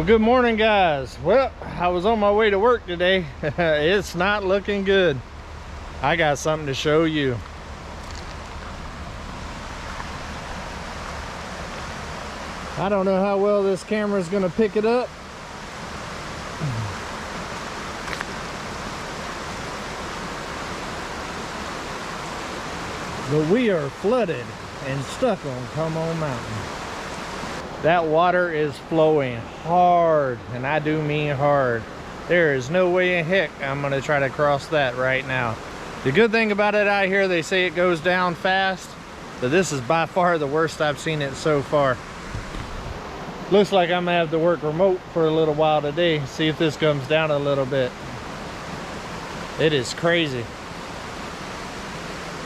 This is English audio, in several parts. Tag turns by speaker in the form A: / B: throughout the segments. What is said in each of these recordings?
A: Well, good morning, guys. Well, I was on my way to work today. It's not looking good. I got something to show you. I don't know how well this camera is going to pick it up. But we are flooded and stuck on Come On Mountain. That water is flowing hard, and I do mean hard. There is no way in heck I'm gonna try to cross that right now. The good thing about it out here, they say it goes down fast, but this is by far the worst I've seen it so far. Looks like I'm gonna have to work remote for a little while today, see if this comes down a little bit. It is crazy.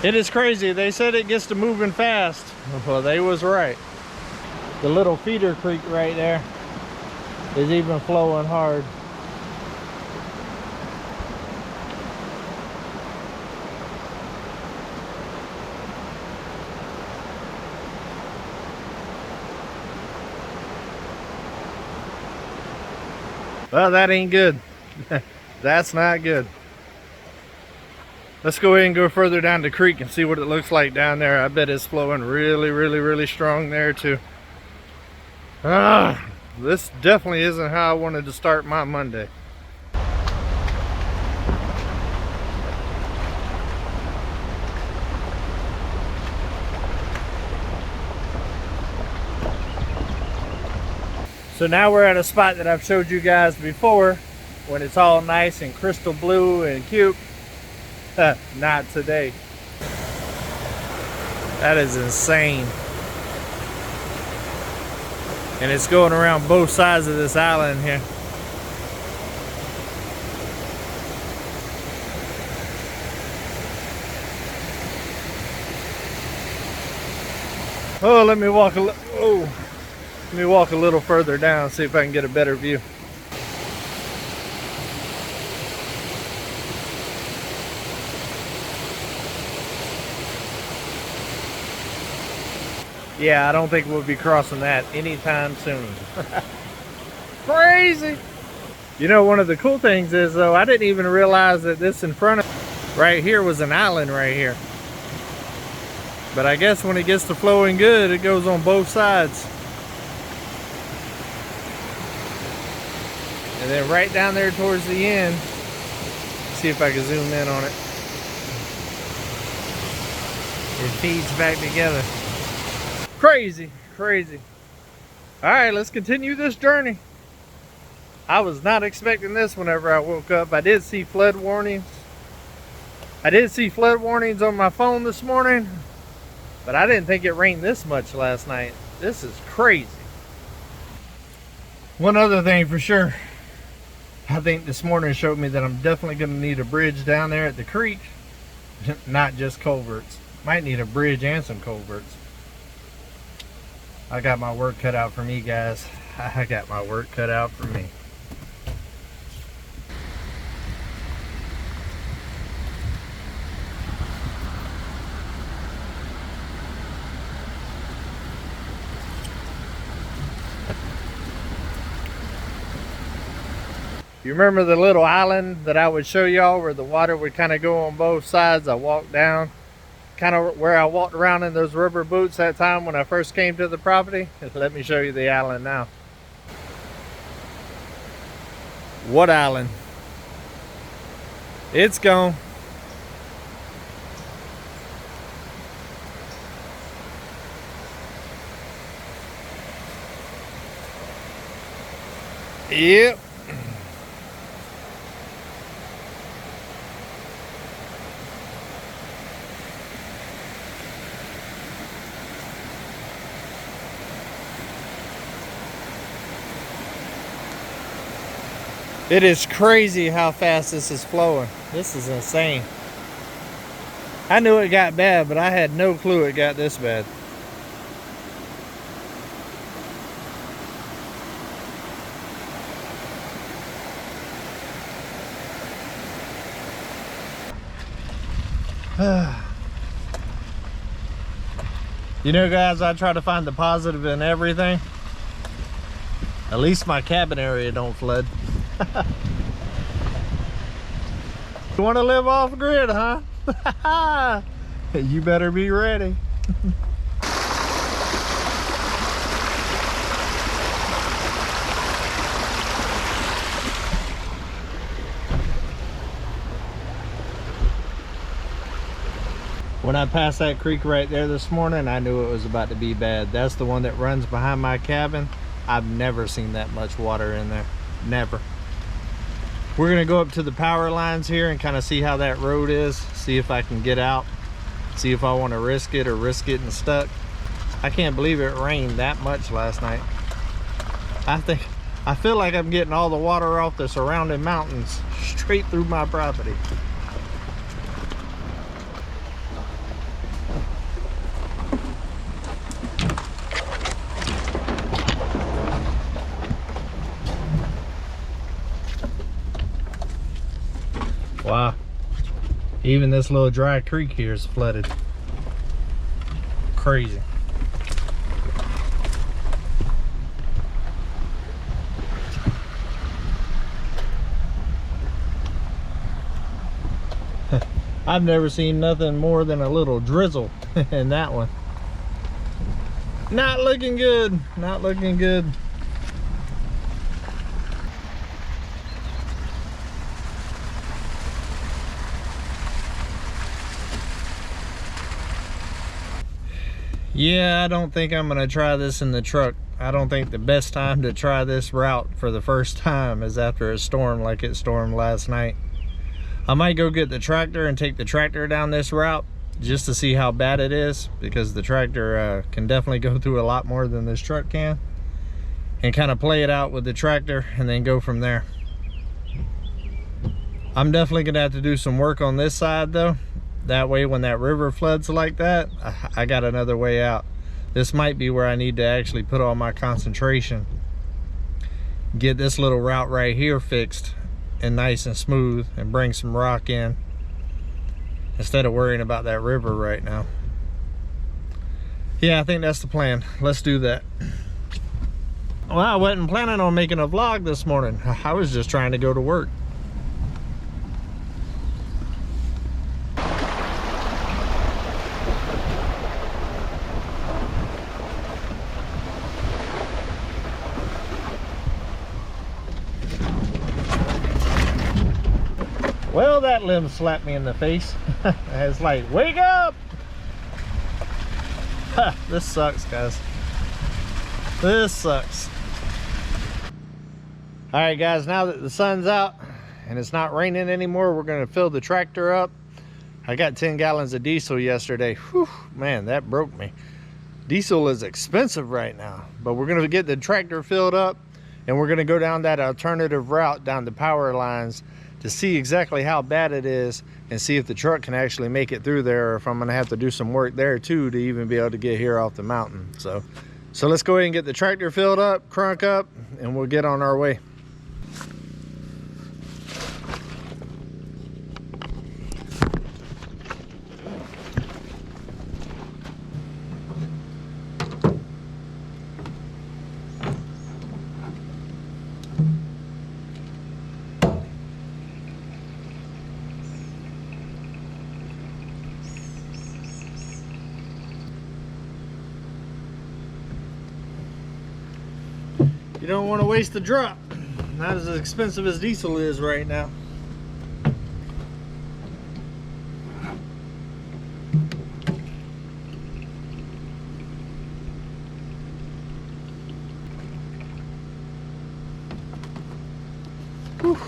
A: It is crazy. They said it gets to moving fast. Well, they was right. The little feeder creek right there is even flowing hard. Well, that ain't good. That's not good. Let's go ahead and go further down the creek and see what it looks like down there. I bet it's flowing really strong there too. This definitely isn't how I wanted to start my Monday. So now we're at a spot that I've showed you guys before when it's all nice and crystal blue and cute. Not today. That is insane. And it's going around both sides of this island here. Oh, let me walk a little further down, see if I can get a better view. Yeah, I don't think we'll be crossing that anytime soon. Crazy! You know, one of the cool things is, though, I didn't even realize that this in front of right here was an island right here. But I guess when it gets to flowing good, it goes on both sides. And then right down there towards the end, see if I can zoom in on it. It feeds back together. Crazy. All right, let's continue this journey. I was not expecting this whenever I woke up. I did see flood warnings. On my phone this morning, but I didn't think it rained this much last night. This is crazy. One other thing for sure, I think this morning showed me that I'm definitely going to need a bridge down there at the creek. Not just culverts. Might need a bridge and some culverts. I got my work cut out for me, guys. I got my work cut out for me. You remember the little island that I would show y'all where the water would kind of go on both sides? I walked down, kind of where I walked around in those rubber boots that time when I first came to the property. Let me show you the island now. What island? It's gone. Yep. It is crazy how fast this is flowing. This is insane. I knew it got bad, but I had no clue it got this bad. You know, guys, I try to find the positive in everything. At least my cabin area don't flood. You want to live off grid, huh? You better be ready. When I passed that creek right there this morning, I knew it was about to be bad. That's the one that runs behind my cabin. I've never seen that much water in there. Never. We're gonna go up to the power lines here and kind of see how that road is. See if I can get out. See if I want to risk it or risk getting stuck. I can't believe it rained that much last night. I feel like I'm getting all the water off the surrounding mountains straight through my property. Wow, even this little dry creek here is flooded. Crazy. I've never seen nothing more than a little drizzle in that one. Not looking good, not looking good. Yeah, I don't think I'm gonna try this in the truck. I don't think the best time to try this route for the first time is after a storm like it stormed last night. I might go get the tractor and take the tractor down this route just to see how bad it is, because the tractor can definitely go through a lot more than this truck can, and kind of play it out with the tractor and then go from there. I'm definitely gonna have to do some work on this side though. That way when that river floods like that, I got another way out. This might be where I need to actually put all my concentration. Get this little route right here fixed and nice and smooth, and bring some rock in instead of worrying about that river right now. Yeah, I think that's the plan. Let's do that. Well, I wasn't planning on making a vlog this morning. I was just trying to go to work. Well, that limb slapped me in the face. It's like, wake up! This sucks, guys. This sucks. All right, guys, now that the sun's out and it's not raining anymore, we're gonna fill the tractor up. I got 10 gallons of diesel yesterday. Whew, man, that broke me. Diesel is expensive right now, but we're gonna get the tractor filled up and we're gonna go down that alternative route down the power lines to see exactly how bad it is and see if the truck can actually make it through there, or if I'm gonna have to do some work there too to even be able to get here off the mountain. So let's go ahead and get the tractor filled up, crunk up, and we'll get on our way. You don't want to waste the drop. Not as expensive as diesel is right now. Whew.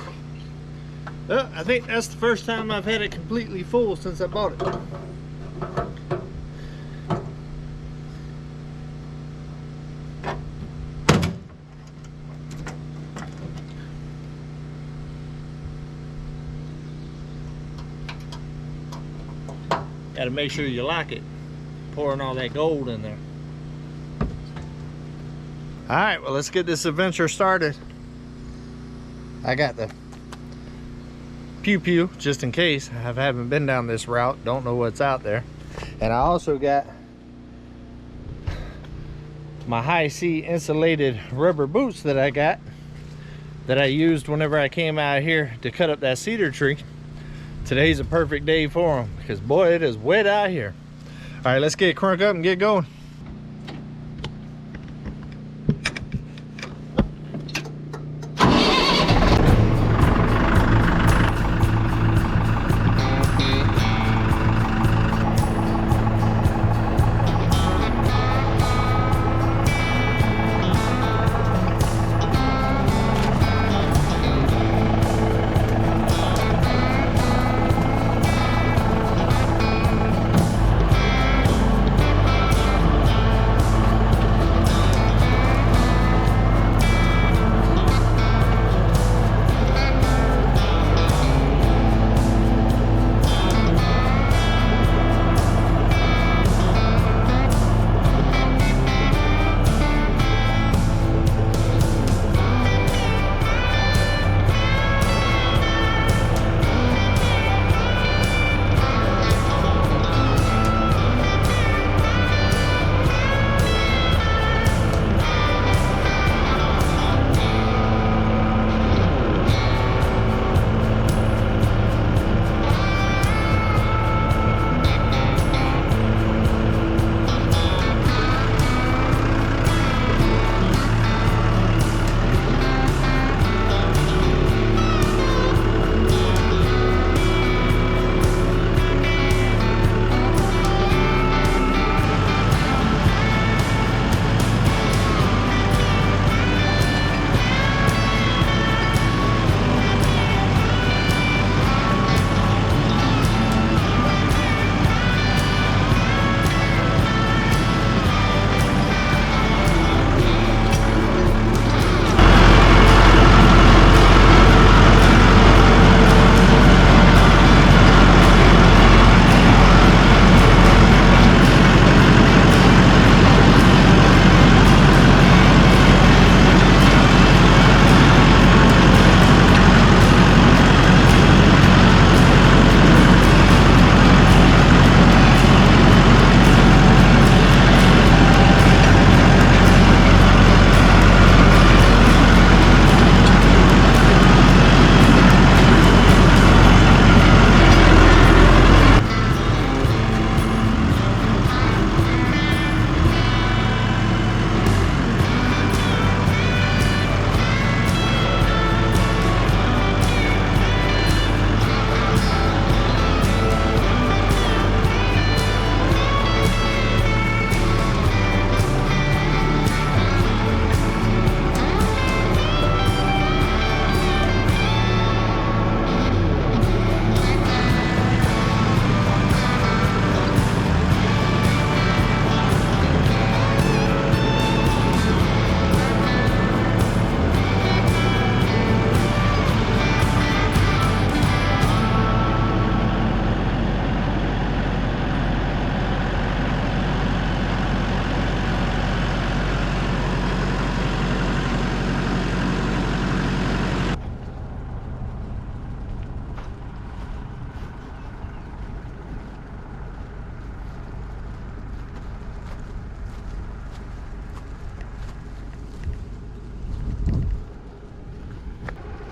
A: Well, I think that's the first time I've had it completely full since I bought it. Got to make sure you like it, pouring all that gold in there. All right, well, let's get this adventure started. I got the pew-pew just in case. I haven't been down this route, don't know what's out there. And I also got my high seat insulated rubber boots that I got, that I used whenever I came out here to cut up that cedar tree. Today's a perfect day for them because boy, it is wet out here. All right, let's get crunk up and get going.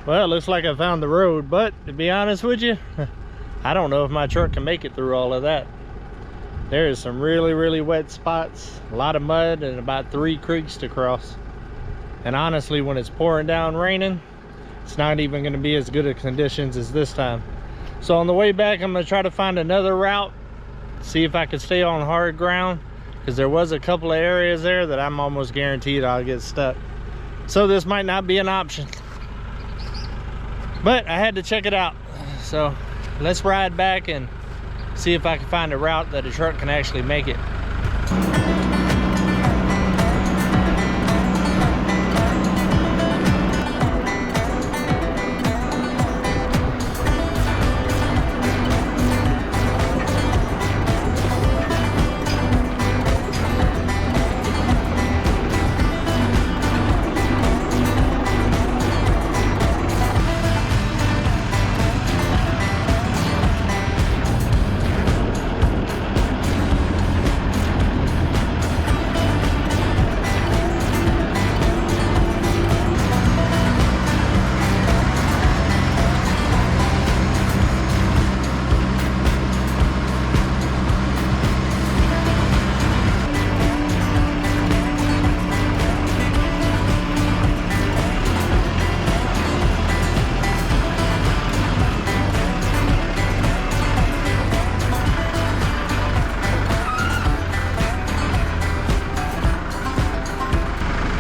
A: Well, it looks like I found the road, but to be honest with you, I don't know if my truck can make it through all of that. There is some really wet spots, a lot of mud, and about 3 creeks to cross. And honestly, when it's pouring down raining, it's not even going to be as good of conditions as this time. So on the way back, I'm going to try to find another route, see if I can stay on hard ground, because there was a couple of areas there that I'm almost guaranteed I'll get stuck. So this might not be an option, but I had to check it out. So let's ride back and see if I can find a route that a truck can actually make it.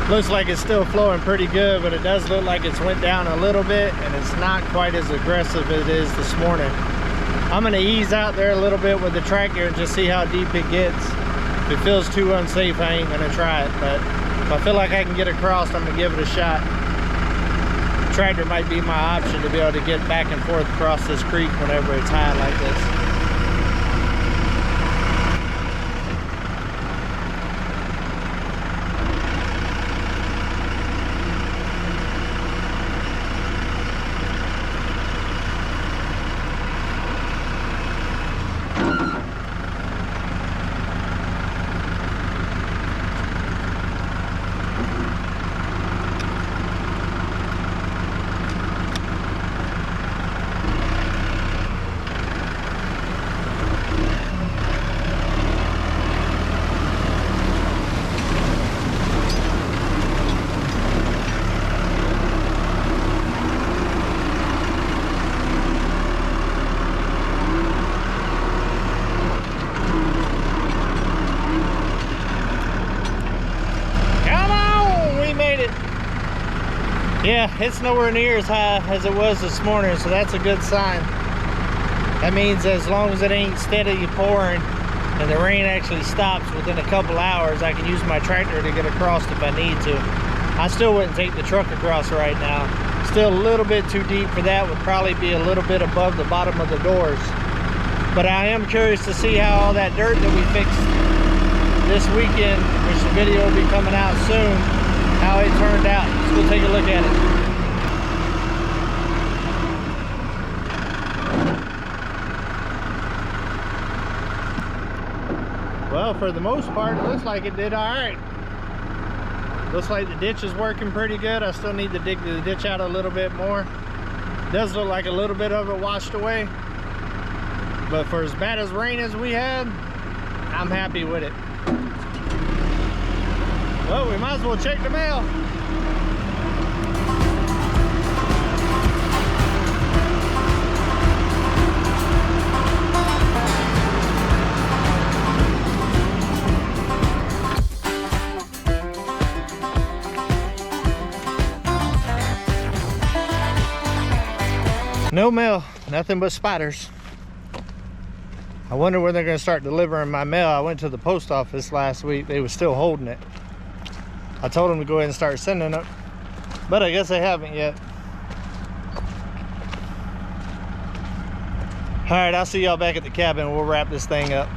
A: Looks like it's still flowing pretty good, but it does look like it's went down a little bit, and it's not quite as aggressive as it is this morning. I'm gonna ease out there a little bit with the tractor and just see how deep it gets. If it feels too unsafe, I ain't gonna try it, but if I feel like I can get across, I'm gonna give it a shot. The tractor might be my option to be able to get back and forth across this creek whenever it's high like this. Yeah, it's nowhere near as high as it was this morning, so that's a good sign. That means as long as it ain't steadily pouring and the rain actually stops within a couple hours, I can use my tractor to get across if I need to. I still wouldn't take the truck across right now. Still a little bit too deep for that, would probably be a little bit above the bottom of the doors. But I am curious to see how all that dirt that we fixed this weekend, which the video will be coming out soon, how it turned out. Let's go take a look at it. Well, for the most part, it looks like it did all right. Looks like the ditch is working pretty good. I still need to dig the ditch out a little bit more. It does look like a little bit of it washed away. But for as bad as rain as we had, I'm happy with it. Well, we might as well check the mail. No mail, nothing but spiders. I wonder when they're gonna start delivering my mail. I went to the post office last week. They were still holding it. I told them to go ahead and start sending it, but I guess they haven't yet. All right, I'll see y'all back at the cabin. We'll wrap this thing up.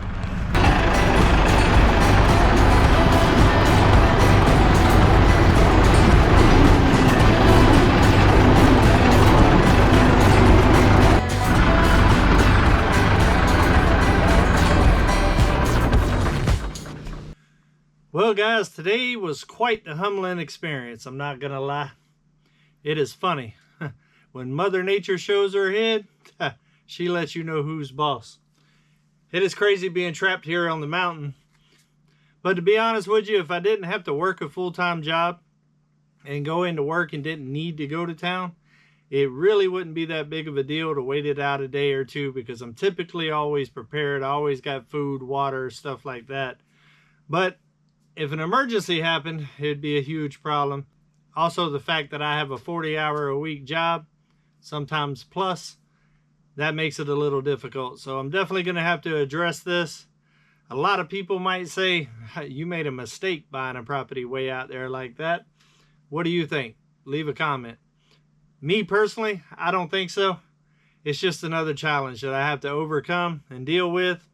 A: Well guys, today was quite the humbling experience, I'm not gonna lie. It is funny. When Mother Nature shows her head, she lets you know who's boss. It is crazy being trapped here on the mountain. But to be honest with you, if I didn't have to work a full-time job and go into work and didn't need to go to town, it really wouldn't be that big of a deal to wait it out a day or two, because I'm typically always prepared. I always got food, water, stuff like that. But if an emergency happened, it'd be a huge problem. Also, the fact that I have a 40-hour-a-week job, sometimes plus, that makes it a little difficult. So I'm definitely going to have to address this. A lot of people might say, you made a mistake buying a property way out there like that. What do you think? Leave a comment. Me personally, I don't think so. It's just another challenge that I have to overcome and deal with.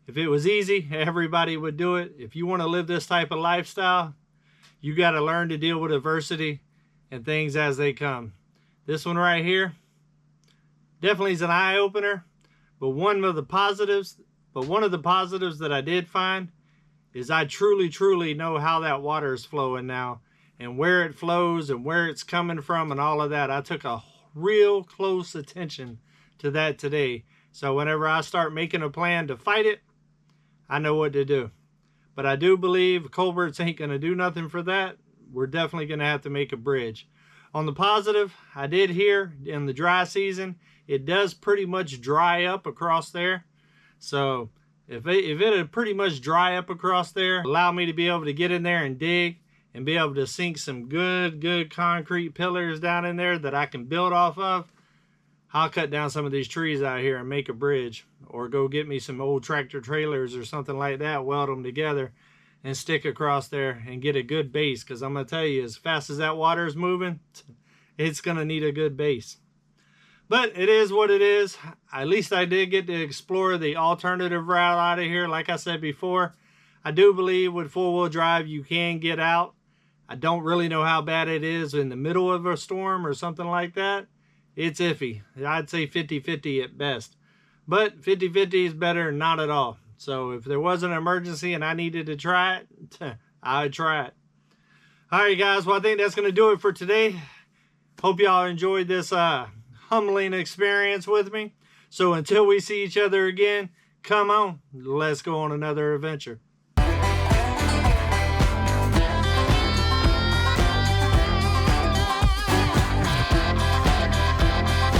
A: If it was easy, everybody would do it. If you want to live this type of lifestyle, you got to learn to deal with adversity and things as they come. This one right here definitely is an eye-opener, but one of the positives that I did find is I truly know how that water is flowing now, and where it flows and where it's coming from and all of that. I took a real close attention to that today. So whenever I start making a plan to fight it, I know what to do. But I do believe culverts ain't going to do nothing for that. We're definitely going to have to make a bridge. On the positive, I did hear in the dry season, it does pretty much dry up across there. So if it would pretty much dry up across there, allow me to be able to get in there and dig and be able to sink some good concrete pillars down in there that I can build off of, I'll cut down some of these trees out here and make a bridge, or go get me some old tractor trailers or something like that, weld them together and stick across there and get a good base. Because I'm going to tell you, as fast as that water is moving, it's going to need a good base. But it is what it is. At least I did get to explore the alternative route out of here. Like I said before, I do believe with four-wheel drive you can get out. I don't really know how bad it is in the middle of a storm or something like that. It's iffy. I'd say 50-50 at best. But 50-50 is better than not at all. So if there was an emergency and I needed to try it, I would try it. All right, guys. Well, I think that's going to do it for today. Hope y'all enjoyed this humbling experience with me. So until we see each other again, come on, let's go on another adventure.